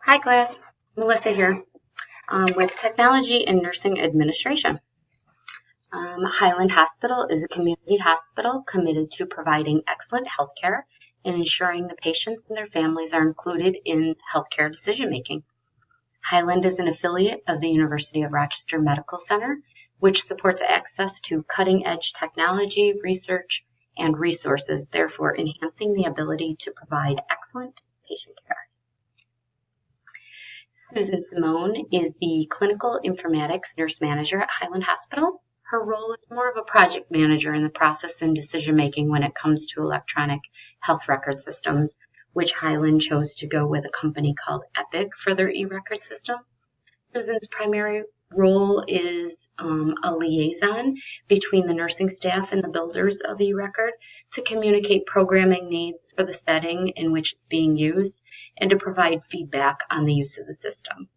Hi class, Melissa here with Technology and Nursing Administration. Highland Hospital is a community hospital committed to providing excellent healthcare and ensuring the patients and their families are included in healthcare decision making. Highland is an affiliate of the University of Rochester Medical Center, which supports access to cutting-edge technology, research, and resources, therefore enhancing the ability to provide excellent patient care. Susan Simone is the Clinical Informatics Nurse Manager at Highland Hospital. Her role is more of a project manager in the process and decision making when it comes to electronic health record systems, which Highland chose to go with a company called Epic for their e-record system. Susan's primary role is a liaison between the nursing staff and the builders of eRecord to communicate programming needs for the setting in which it's being used and to provide feedback on the use of the system.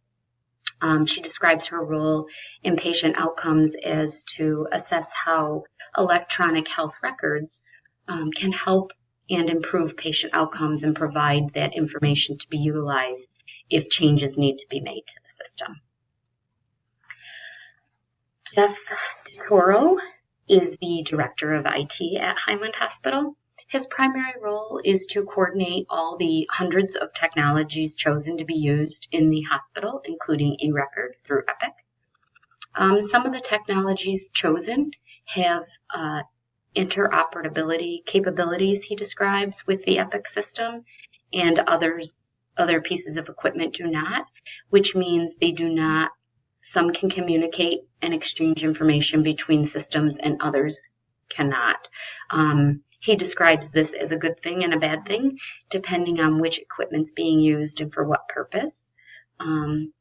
She describes her role in patient outcomes as to assess how electronic health records can help and improve patient outcomes and provide that information to be utilized if changes need to be made to the system. Jeff Toro is the Director of IT at Highland Hospital. His primary role is to coordinate all the hundreds of technologies chosen to be used in the hospital, including eRecord through Epic. Some of the technologies chosen have interoperability capabilities, he describes, with the Epic system, and other pieces of equipment do not, which means they do not. Some can communicate and exchange information between systems and others cannot. He describes this as a good thing and a bad thing, depending on which equipment's being used and for what purpose. And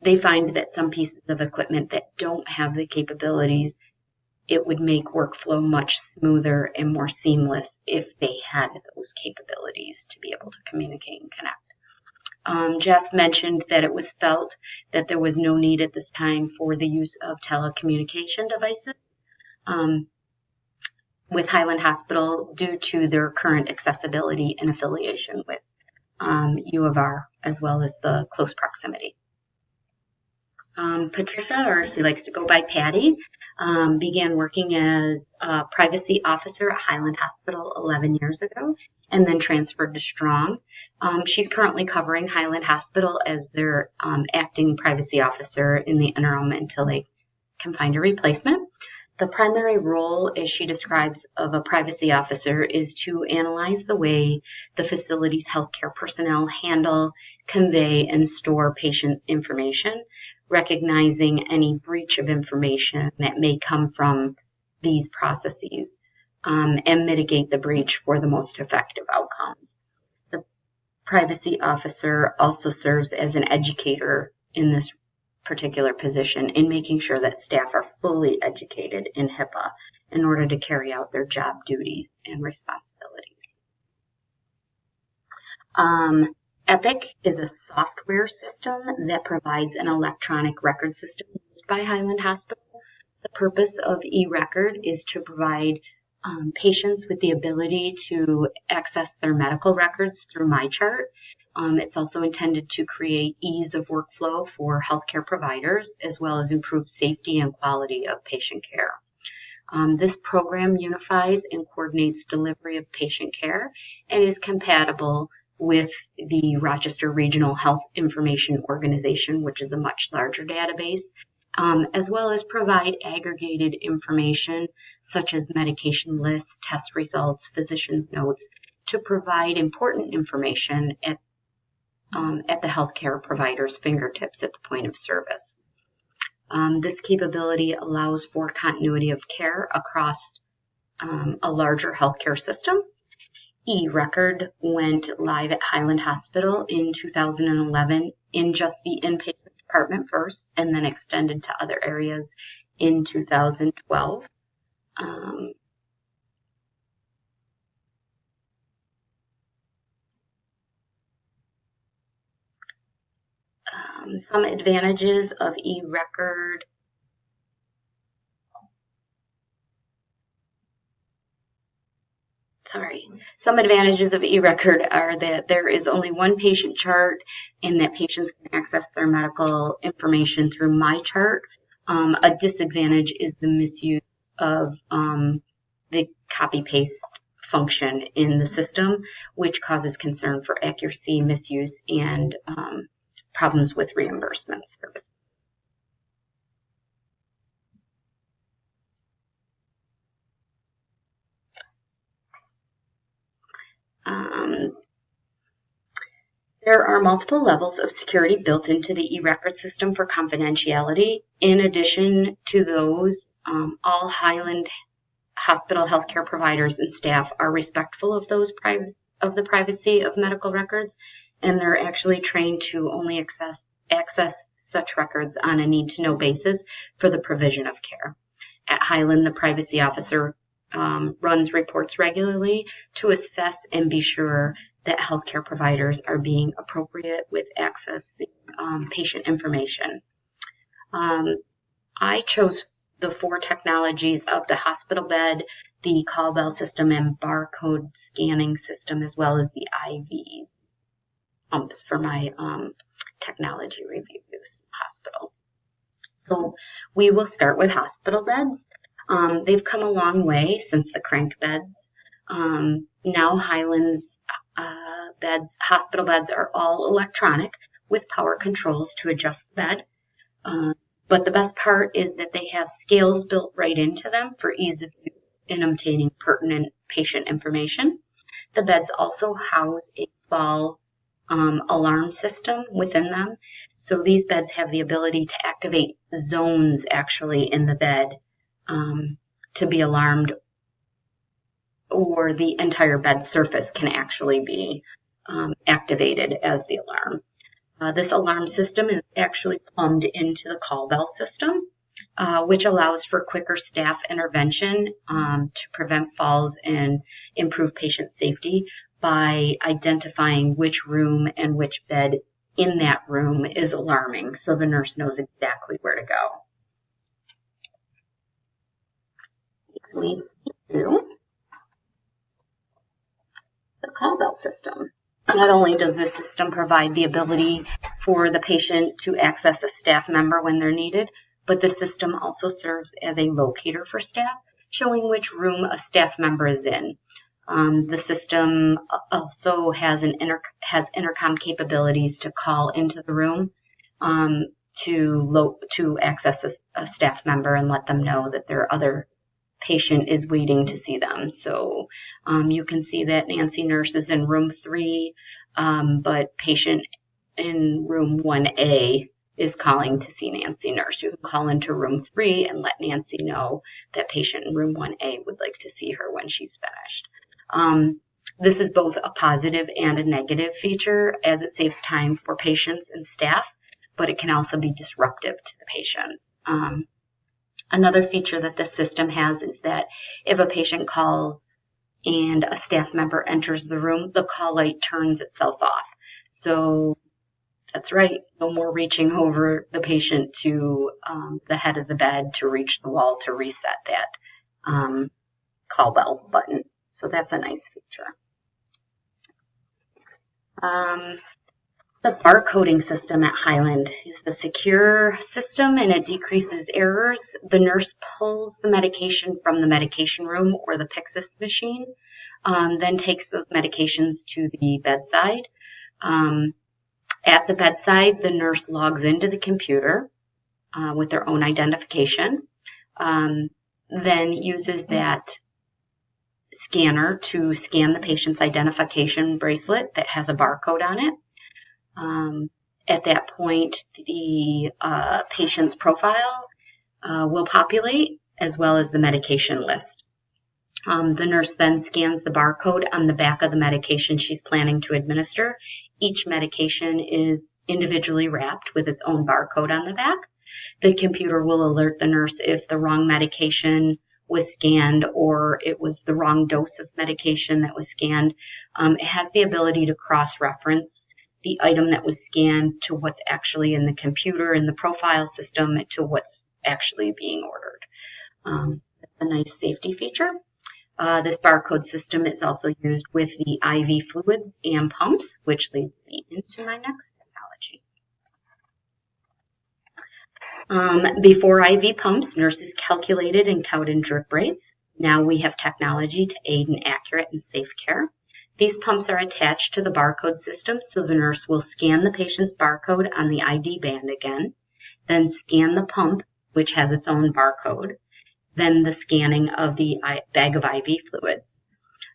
they find that some pieces of equipment that don't have the capabilities, it would make workflow much smoother and more seamless if they had those capabilities to be able to communicate and connect. Jeff mentioned that it was felt that there was no need at this time for the use of telecommunication devices with Highland Hospital due to their current accessibility and affiliation with U of R, as well as the close proximity. Patricia, or she likes to go by Patty, began working as a privacy officer at Highland Hospital 11 years ago and then transferred to Strong. She's currently covering Highland Hospital as their acting privacy officer in the interim until they can find a replacement. The primary role, as she describes, of a privacy officer is to analyze the way the facility's healthcare personnel handle, convey, and store patient information, recognizing any breach of information that may come from these processes, and mitigate the breach for the most effective outcomes. The privacy officer also serves as an educator in this particular position in making sure that staff are fully educated in HIPAA in order to carry out their job duties and responsibilities. Epic is a software system that provides an electronic record system used by Highland Hospital. The purpose of eRecord is to provide patients with the ability to access their medical records through MyChart. It's also intended to create ease of workflow for healthcare providers, as well as improve safety and quality of patient care. This program unifies and coordinates delivery of patient care and is compatible with the Rochester Regional Health Information Organization, which is a much larger database, as well as provide aggregated information such as medication lists, test results, physician's notes, to provide important information at the healthcare provider's fingertips at the point of service. This capability allows for continuity of care across a larger healthcare system. eRecord went live at Highland Hospital in 2011 in just the inpatient department first, and then extended to other areas in 2012. Some advantages of eRecord. Some advantages of eRecord are that there is only one patient chart and that patients can access their medical information through MyChart. A disadvantage is the misuse of the copy-paste function in the system, which causes concern for accuracy, misuse, and problems with reimbursement service. There are multiple levels of security built into the eRecord system for confidentiality. In addition to those, all Highland Hospital healthcare providers and staff are respectful of the privacy of medical records, and they're actually trained to only access such records on a need-to-know basis for the provision of care. At Highland, the privacy officer runs reports regularly to assess and be sure that healthcare providers are being appropriate with accessing patient information. I chose the 4 technologies of the hospital bed, the call bell system, and barcode scanning system, as well as the IVs pumps for my technology reviews hospital. So we will start with hospital beds. They've come a long way since the crank beds. Now Highland's hospital beds are all electronic with power controls to adjust the bed. But the best part is that they have scales built right into them for ease of use in obtaining pertinent patient information. The beds also house a fall alarm system within them. So these beds have the ability to activate zones actually in the bed to be alarmed, or the entire bed surface can actually be activated as the alarm. This alarm system is actually plumbed into the call bell system, which allows for quicker staff intervention to prevent falls and improve patient safety by identifying which room and which bed in that room is alarming, so the nurse knows exactly where to go. It leads to the call bell system. Not only does this system provide the ability for the patient to access a staff member when they're needed, but the system also serves as a locator for staff, showing which room a staff member is in. The system also has intercom capabilities to call into the room to access a staff member and let them know that their other patient is waiting to see them. So you can see that Nancy Nurse is in room 3, but patient in room 1A is calling to see Nancy Nurse. You can call into room 3 and let Nancy know that patient in room 1A would like to see her when she's finished. This is both a positive and a negative feature, as it saves time for patients and staff, but it can also be disruptive to the patients. Another feature that the system has is that if a patient calls and a staff member enters the room, the call light turns itself off. So that's right, no more reaching over the patient to the head of the bed to reach the wall to reset that call bell button. So that's a nice feature. The barcoding system at Highland is the secure system, and it decreases errors. The nurse pulls the medication from the medication room or the Pyxis machine, then takes those medications to the bedside. At the bedside, the nurse logs into the computer with their own identification, then uses that scanner to scan the patient's identification bracelet that has a barcode on it. At that point, the patient's profile will populate, as well as the medication list. The nurse then scans the barcode on the back of the medication she's planning to administer. Each medication is individually wrapped with its own barcode on the back. The computer will alert the nurse if the wrong medication was scanned or it was the wrong dose of medication that was scanned. It has the ability to cross-reference the item that was scanned to what's actually in the computer in the profile system to what's actually being ordered. That's a nice safety feature. This barcode system is also used with the IV fluids and pumps, which leads me into my next technology. Before IV pumps, nurses calculated and counted drip rates. Now we have technology to aid in accurate and safe care. These pumps are attached to the barcode system, so the nurse will scan the patient's barcode on the ID band again, then scan the pump, which has its own barcode, then the scanning of the bag of IV fluids.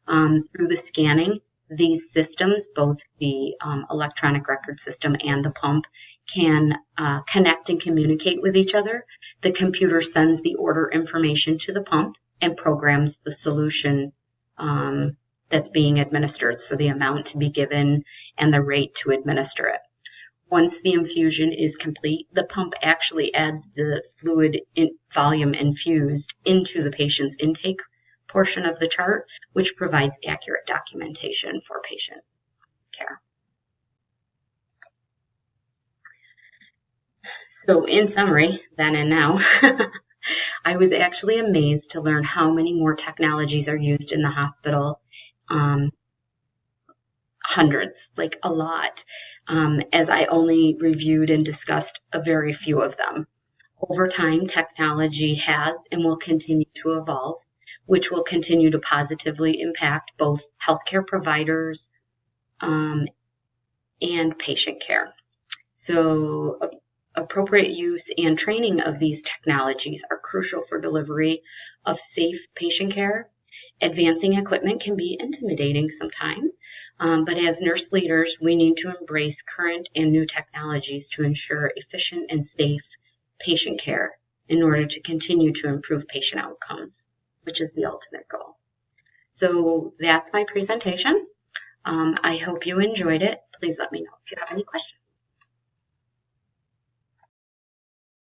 Through the scanning, these systems, both the electronic record system and the pump, can connect and communicate with each other. The computer sends the order information to the pump and programs the solution that's being administered, so the amount to be given and the rate to administer it. Once the infusion is complete, the pump actually adds the fluid volume infused into the patient's intake portion of the chart, which provides accurate documentation for patient care. So in summary, then and now, I was actually amazed to learn how many more technologies are used in the hospital. Hundreds, like a lot, as I only reviewed and discussed a very few of them. Over time, technology has and will continue to evolve, which will continue to positively impact both healthcare providers and patient care. So appropriate use and training of these technologies are crucial for delivery of safe patient care. Advancing equipment can be intimidating sometimes, but as nurse leaders, we need to embrace current and new technologies to ensure efficient and safe patient care in order to continue to improve patient outcomes, which is the ultimate goal. So that's my presentation. I hope you enjoyed it. Please let me know if you have any questions.